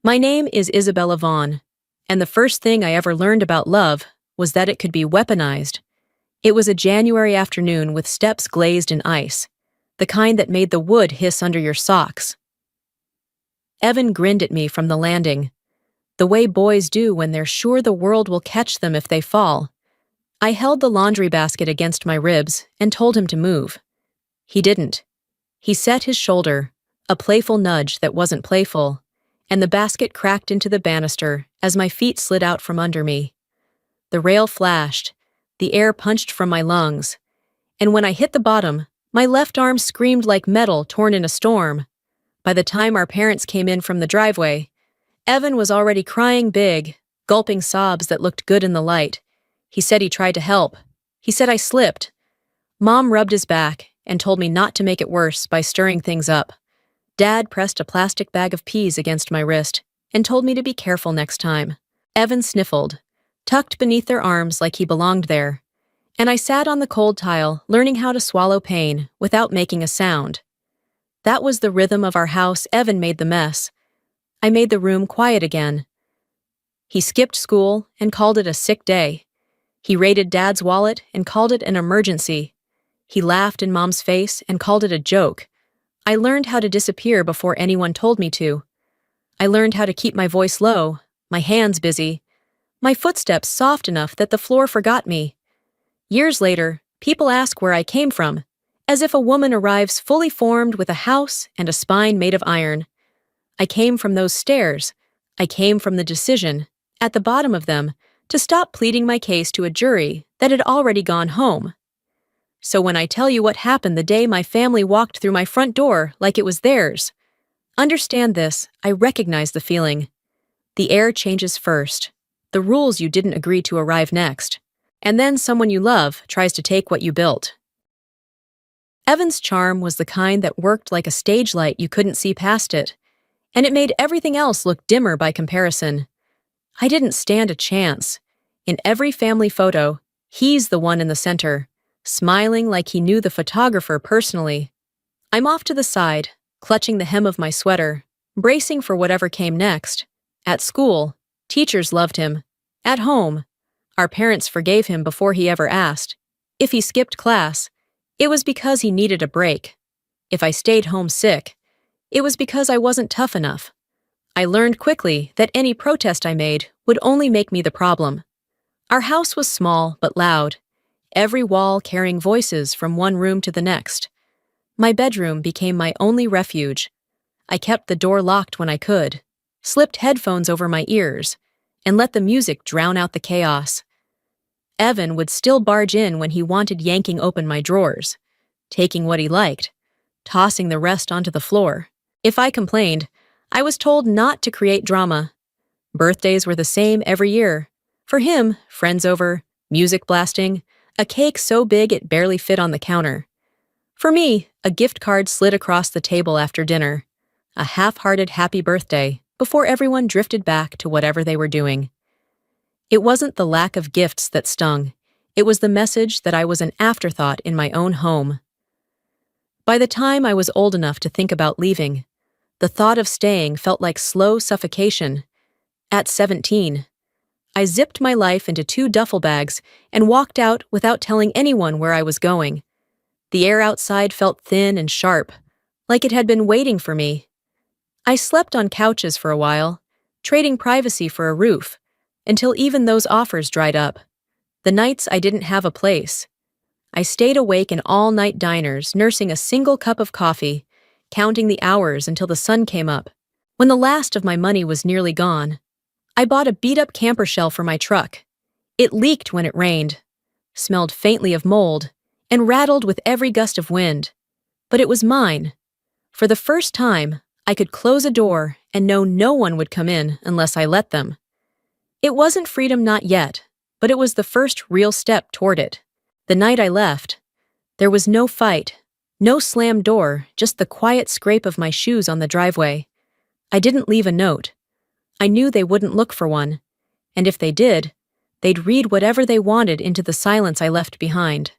My name is Isabella Vaughn, and the first thing I ever learned about love was that it could be weaponized. It was a January afternoon with steps glazed in ice, the kind that made the wood hiss under your socks. Evan grinned at me from the landing, the way boys do when they're sure the world will catch them if they fall. I held the laundry basket against my ribs and told him to move. He didn't. He set his shoulder, a playful nudge that wasn't playful, and the basket cracked into the banister as my feet slid out from under me. The rail flashed, the air punched from my lungs, and when I hit the bottom, my left arm screamed like metal torn in a storm. By the time our parents came in from the driveway, Evan was already crying big, gulping sobs that looked good in the light. He said he tried to help. He said I slipped. Mom rubbed his back and told me not to make it worse by stirring things up. Dad pressed a plastic bag of peas against my wrist and told me to be careful next time. Evan sniffled, tucked beneath their arms like he belonged there, and I sat on the cold tile learning how to swallow pain without making a sound. That was the rhythm of our house. Evan made the mess. I made the room quiet again. He skipped school and called it a sick day. He raided Dad's wallet and called it an emergency. He laughed in Mom's face and called it a joke. I learned how to disappear before anyone told me to. I learned how to keep my voice low, my hands busy, my footsteps soft enough that the floor forgot me. Years later, people ask where I came from, as if a woman arrives fully formed with a house and a spine made of iron. I came from those stairs. I came from the decision, at the bottom of them, to stop pleading my case to a jury that had already gone home. So when I tell you what happened the day my family walked through my front door like it was theirs, understand this, I recognize the feeling. The air changes first. The rules you didn't agree to arrive next. And then someone you love tries to take what you built. Evan's charm was the kind that worked like a stage light you couldn't see past it, and it made everything else look dimmer by comparison. I didn't stand a chance. In every family photo, he's the one in the center, smiling like he knew the photographer personally. I'm off to the side, clutching the hem of my sweater, bracing for whatever came next. At school, teachers loved him. At home, our parents forgave him before he ever asked. If he skipped class, it was because he needed a break. If I stayed home sick, it was because I wasn't tough enough. I learned quickly that any protest I made would only make me the problem. Our house was small but loud, every wall carrying voices from one room to the next. My bedroom became my only refuge. I kept the door locked when I could, slipped headphones over my ears, and let the music drown out the chaos. Evan would still barge in when he wanted, yanking open my drawers, taking what he liked, tossing the rest onto the floor. If I complained, I was told not to create drama. Birthdays were the same every year. For him, friends over, music blasting, a cake so big it barely fit on the counter. For me, a gift card slid across the table after dinner. A half-hearted happy birthday before everyone drifted back to whatever they were doing. It wasn't the lack of gifts that stung. It was the message that I was an afterthought in my own home. By the time I was old enough to think about leaving, the thought of staying felt like slow suffocation. At 17, I zipped my life into 2 duffel bags and walked out without telling anyone where I was going. The air outside felt thin and sharp, like it had been waiting for me. I slept on couches for a while, trading privacy for a roof, until even those offers dried up. The nights I didn't have a place. I stayed awake in all-night diners, nursing a single cup of coffee, counting the hours until the sun came up. When the last of my money was nearly gone, I bought a beat-up camper shell for my truck. It leaked when it rained, smelled faintly of mold, and rattled with every gust of wind. But it was mine. For the first time, I could close a door and know no one would come in unless I let them. It wasn't freedom, not yet, but it was the first real step toward it. The night I left, there was no fight, no slammed door, just the quiet scrape of my shoes on the driveway. I didn't leave a note. I knew they wouldn't look for one, and if they did, they'd read whatever they wanted into the silence I left behind.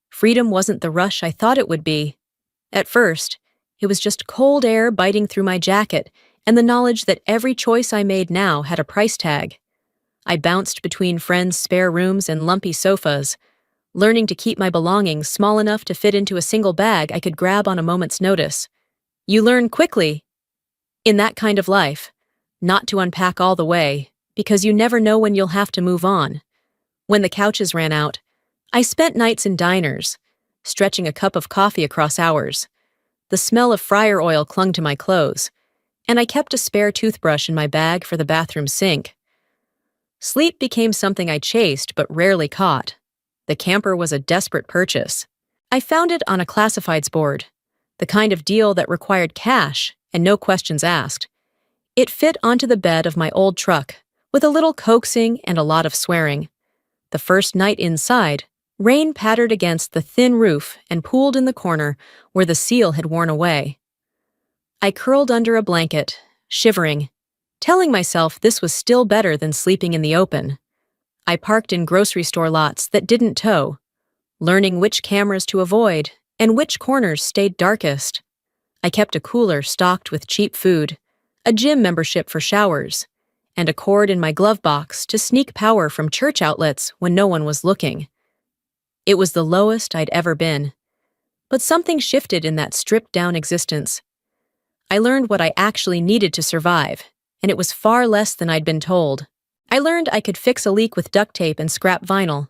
Freedom wasn't the rush I thought it would be. At first, it was just cold air biting through my jacket and the knowledge that every choice I made now had a price tag. I bounced between friends' spare rooms and lumpy sofas, learning to keep my belongings small enough to fit into a single bag I could grab on a moment's notice. You learn quickly, in that kind of life, not to unpack all the way, because you never know when you'll have to move on. When the couches ran out, I spent nights in diners, stretching a cup of coffee across hours. The smell of fryer oil clung to my clothes, and I kept a spare toothbrush in my bag for the bathroom sink. Sleep became something I chased but rarely caught. The camper was a desperate purchase. I found it on a classifieds board, the kind of deal that required cash and no questions asked. It fit onto the bed of my old truck, with a little coaxing and a lot of swearing. The first night inside, rain pattered against the thin roof and pooled in the corner where the seal had worn away. I curled under a blanket, shivering, telling myself this was still better than sleeping in the open. I parked in grocery store lots that didn't tow, learning which cameras to avoid and which corners stayed darkest. I kept a cooler stocked with cheap food, a gym membership for showers, and a cord in my glove box to sneak power from church outlets when no one was looking. It was the lowest I'd ever been, but something shifted in that stripped-down existence. I learned what I actually needed to survive, and it was far less than I'd been told. I learned I could fix a leak with duct tape and scrap vinyl,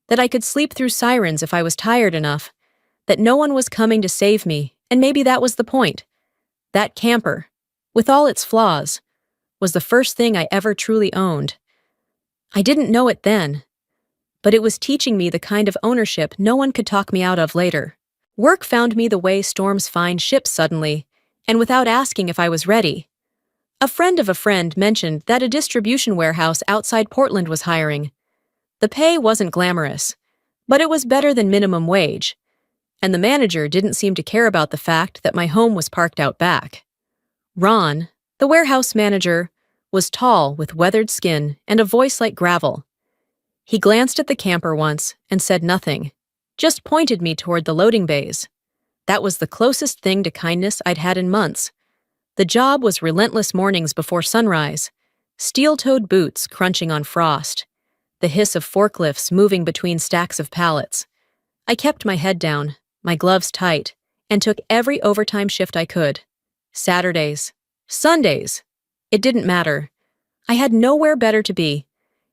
that I could sleep through sirens if I was tired enough, that no one was coming to save me, and maybe that was the point. That camper, with all its flaws, was the first thing I ever truly owned. I didn't know it then, but it was teaching me the kind of ownership no one could talk me out of later. Work found me the way storms find ships suddenly, and without asking if I was ready. A friend of a friend mentioned that a distribution warehouse outside Portland was hiring. The pay wasn't glamorous, but it was better than minimum wage, and the manager didn't seem to care about the fact that my home was parked out back. Ron, the warehouse manager, was tall with weathered skin and a voice like gravel. He glanced at the camper once and said nothing, just pointed me toward the loading bays. That was the closest thing to kindness I'd had in months. The job was relentless mornings before sunrise, steel-toed boots crunching on frost, the hiss of forklifts moving between stacks of pallets. I kept my head down, my gloves tight, and took every overtime shift I could. Saturdays, Sundays, it didn't matter. I had nowhere better to be,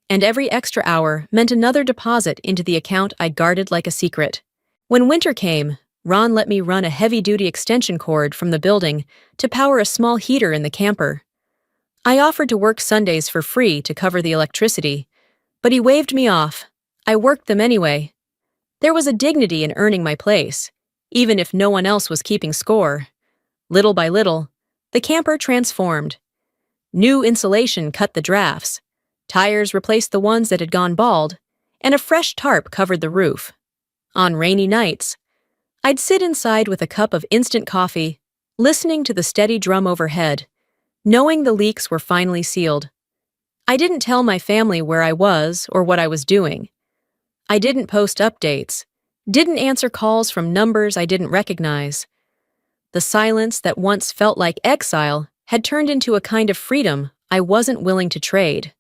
and every extra hour meant another deposit into the account I guarded like a secret. When winter came, Ron let me run a heavy-duty extension cord from the building to power a small heater in the camper. I offered to work Sundays for free to cover the electricity, but he waved me off. I worked them anyway. There was a dignity in earning my place, even if no one else was keeping score. Little by little, the camper transformed. New insulation cut the drafts, tires replaced the ones that had gone bald, and a fresh tarp covered the roof. On rainy nights, I'd sit inside with a cup of instant coffee, listening to the steady drum overhead, knowing the leaks were finally sealed. I didn't tell my family where I was or what I was doing. I didn't post updates, didn't answer calls from numbers I didn't recognize. The silence that once felt like exile had turned into a kind of freedom I wasn't willing to trade.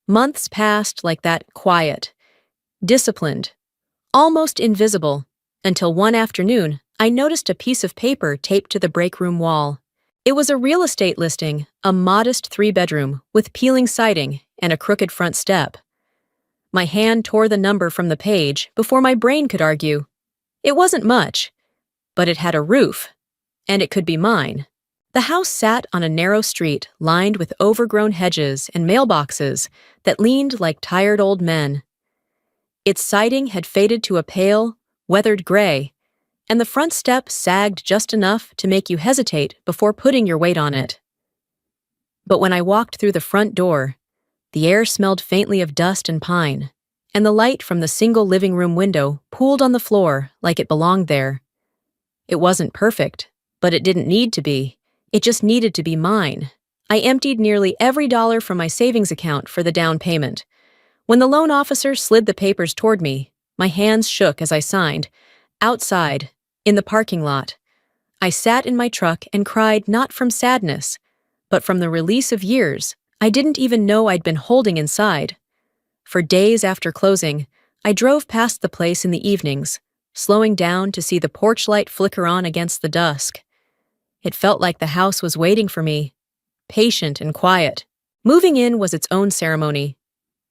Months passed like that, quiet, disciplined, almost invisible, until one afternoon I noticed a piece of paper taped to the break room wall. It was a real estate listing, a modest 3-bedroom with peeling siding and a crooked front step. My hand tore the number from the page before my brain could argue. It wasn't much, but it had a roof, and it could be mine. The house sat on a narrow street lined with overgrown hedges and mailboxes that leaned like tired old men. Its siding had faded to a pale, weathered gray, and the front step sagged just enough to make you hesitate before putting your weight on it. But when I walked through the front door, the air smelled faintly of dust and pine, and the light from the single living room window pooled on the floor like it belonged there. It wasn't perfect, but it didn't need to be. It just needed to be mine. I emptied nearly every dollar from my savings account for the down payment. When the loan officer slid the papers toward me, my hands shook as I signed. Outside, in the parking lot, I sat in my truck and cried not from sadness, but from the release of years I didn't even know I'd been holding inside. For days after closing, I drove past the place in the evenings, slowing down to see the porch light flicker on against the dusk. It felt like the house was waiting for me, patient and quiet. Moving in was its own ceremony.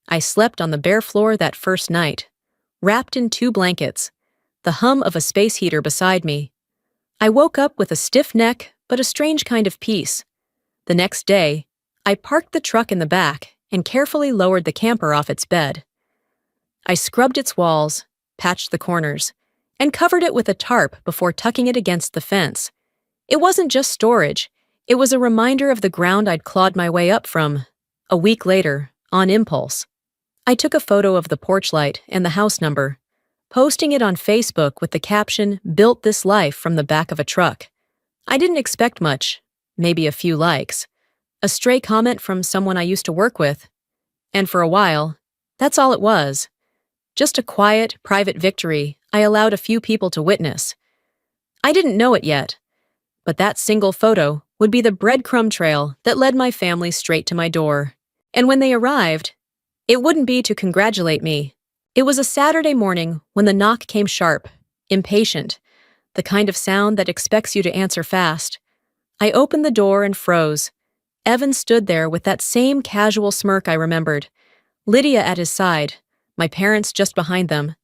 I slept on the bare floor that first night, wrapped in 2 blankets, the hum of a space heater beside me. I woke up with a stiff neck, but a strange kind of peace. The next day, I parked the truck in the back and carefully lowered the camper off its bed. I scrubbed its walls, patched the corners, and covered it with a tarp before tucking it against the fence. It wasn't just storage, it was a reminder of the ground I'd clawed my way up from. A week later, on impulse, I took a photo of the porch light and the house number, posting it on Facebook with the caption, "Built this life from the back of a truck." I didn't expect much, maybe a few likes, a stray comment from someone I used to work with, and for a while, that's all it was. Just a quiet, private victory I allowed a few people to witness. I didn't know it yet, but that single photo would be the breadcrumb trail that led my family straight to my door. And when they arrived, it wouldn't be to congratulate me. It was a Saturday morning when the knock came sharp, impatient, the kind of sound that expects you to answer fast. I opened the door and froze. Evan stood there with that same casual smirk I remembered, Lydia at his side, my parents just behind them.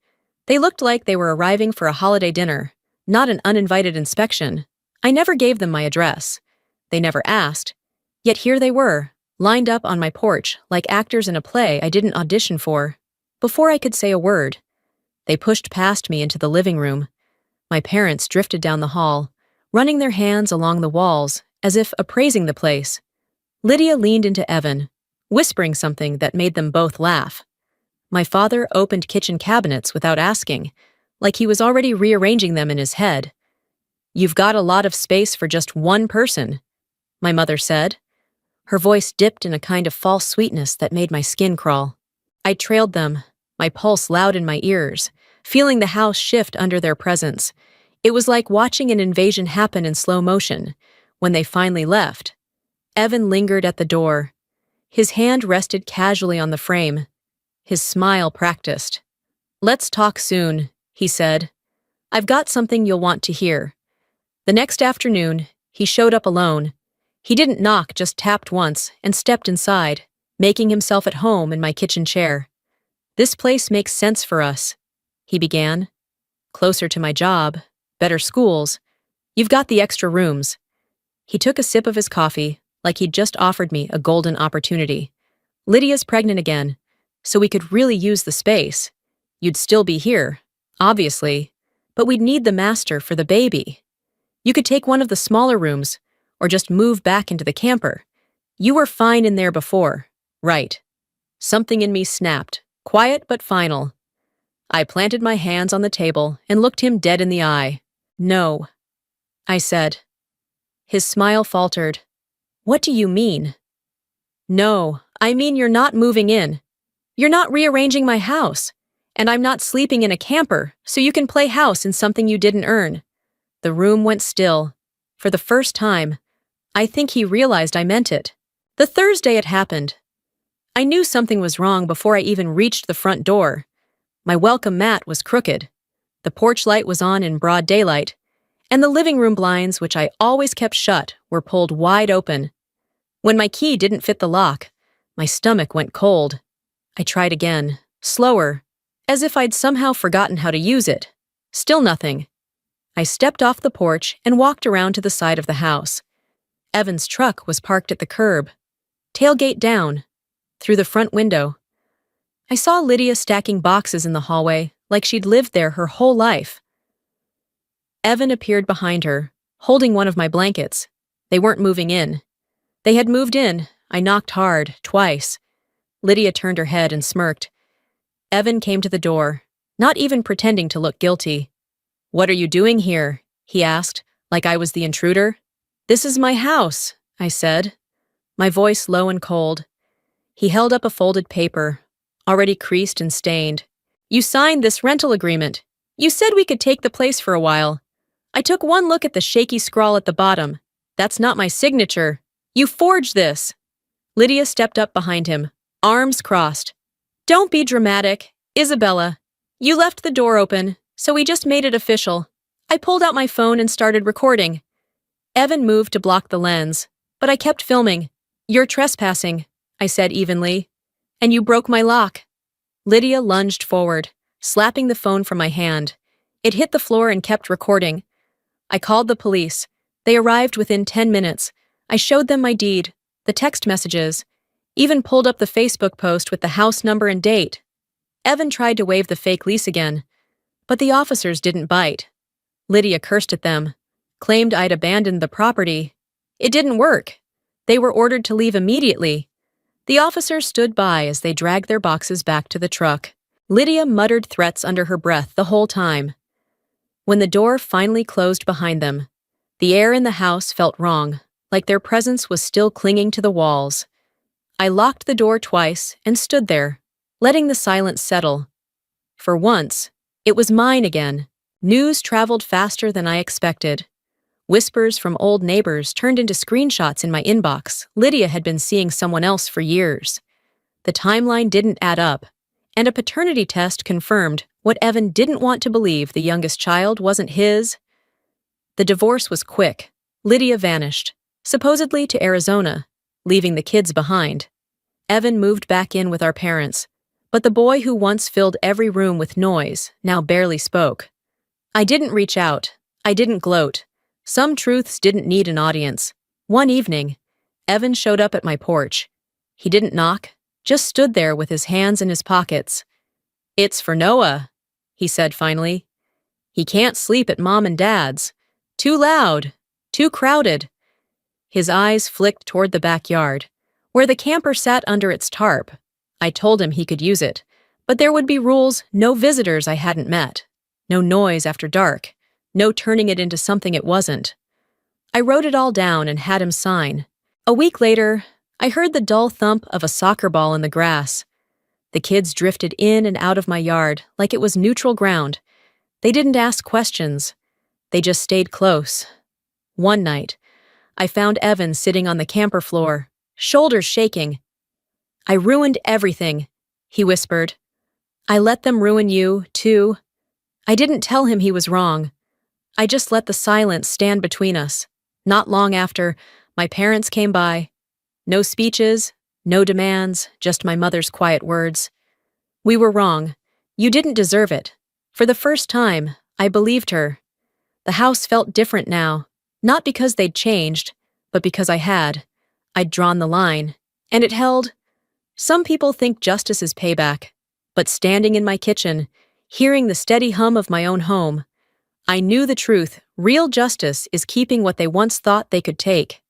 They looked like they were arriving for a holiday dinner, not an uninvited inspection. I never gave them my address. They never asked. Yet here they were, lined up on my porch like actors in a play I didn't audition for. Before I could say a word, they pushed past me into the living room. My parents drifted down the hall, running their hands along the walls as if appraising the place. Lydia leaned into Evan, whispering something that made them both laugh. My father opened kitchen cabinets without asking, like he was already rearranging them in his head. "You've got a lot of space for just one person," my mother said. Her voice dipped in a kind of false sweetness that made my skin crawl. I trailed them, my pulse loud in my ears, feeling the house shift under their presence. It was like watching an invasion happen in slow motion. When they finally left, Evan lingered at the door. His hand rested casually on the frame. His smile practiced. "Let's talk soon," he said. "I've got something you'll want to hear." The next afternoon, he showed up alone. He didn't knock, just tapped once and stepped inside, making himself at home in my kitchen chair. "This place makes sense for us," he began. "Closer to my job, better schools. You've got the extra rooms." He took a sip of his coffee, like he'd just offered me a golden opportunity. "Lydia's pregnant again, so we could really use the space. You'd still be here, obviously, but we'd need the master for the baby. You could take one of the smaller rooms, or just move back into the camper. You were fine in there before, right?" Something in me snapped, quiet but final. I planted my hands on the table and looked him dead in the eye. "No," I said. His smile faltered. "What do you mean?" "No, I mean you're not moving in. You're not rearranging my house. And I'm not sleeping in a camper, so you can play house in something you didn't earn." The room went still. For the first time, I think he realized I meant it. The Thursday it happened. I knew something was wrong before I even reached the front door. My welcome mat was crooked. The porch light was on in broad daylight, and the living room blinds, which I always kept shut, were pulled wide open. When my key didn't fit the lock, my stomach went cold. I tried again, slower, as if I'd somehow forgotten how to use it. Still nothing. I stepped off the porch and walked around to the side of the house. Evan's truck was parked at the curb, tailgate down. Through the front window, I saw Lydia stacking boxes in the hallway like she'd lived there her whole life. Evan appeared behind her, holding one of my blankets. They weren't moving in. They had moved in. I knocked hard, twice. Lydia turned her head and smirked. Evan came to the door, not even pretending to look guilty. "What are you doing here?" he asked, like I was the intruder. "This is my house," I said, my voice low and cold. He held up a folded paper, already creased and stained. "You signed this rental agreement. You said we could take the place for a while. I took one look at the shaky scrawl at the bottom. That's not my signature." You forged this! Lydia stepped up behind him, arms crossed. Don't be dramatic. Isabella, you left the door open, so we just made it official. I pulled out my phone and started recording. Evan moved to block the lens, but I kept filming. You're trespassing, I said evenly. And you broke my lock. Lydia lunged forward, slapping the phone from my hand. It hit the floor and kept recording. I called the police. They arrived within 10 minutes. I showed them my deed, the text messages, even pulled up the Facebook post with the house number and date. Evan tried to waive the fake lease again, but the officers didn't bite. Lydia cursed at them, claimed I'd abandoned the property. It didn't work. They were ordered to leave immediately. The officers stood by as they dragged their boxes back to the truck. Lydia muttered threats under her breath the whole time. When the door finally closed behind them, the air in the house felt wrong, like their presence was still clinging to the walls. I locked the door twice and stood there, letting the silence settle. For once, it was mine again. News traveled faster than I expected. Whispers from old neighbors turned into screenshots in my inbox. Lydia had been seeing someone else for years. The timeline didn't add up, and a paternity test confirmed what Evan didn't want to believe: the youngest child wasn't his. The divorce was quick. Lydia vanished, supposedly to Arizona, leaving the kids behind. Evan moved back in with our parents, but the boy who once filled every room with noise now barely spoke. I didn't reach out. I didn't gloat. Some truths didn't need an audience. One evening, Evan showed up at my porch. He didn't knock, just stood there with his hands in his pockets. "It's for Noah," he said finally. "He can't sleep at Mom and Dad's. Too loud, too crowded." His eyes flicked toward the backyard, where the camper sat under its tarp. I told him he could use it, but there would be rules: no visitors I hadn't met, no noise after dark, no turning it into something it wasn't. I wrote it all down and had him sign. A week later, I heard the dull thump of a soccer ball in the grass. The kids drifted in and out of my yard like it was neutral ground. They didn't ask questions. They just stayed close. One night, I found Evan sitting on the camper floor, shoulders shaking. "I ruined everything," he whispered. "I let them ruin you, too." I didn't tell him he was wrong. I just let the silence stand between us. Not long after, my parents came by. No speeches, no demands, just my mother's quiet words. "We were wrong. You didn't deserve it." For the first time, I believed her. The house felt different now, not because they'd changed, but because I had. I'd drawn the line, and it held. Some people think justice is payback, but standing in my kitchen, hearing the steady hum of my own home, I knew the truth: real justice is keeping what they once thought they could take.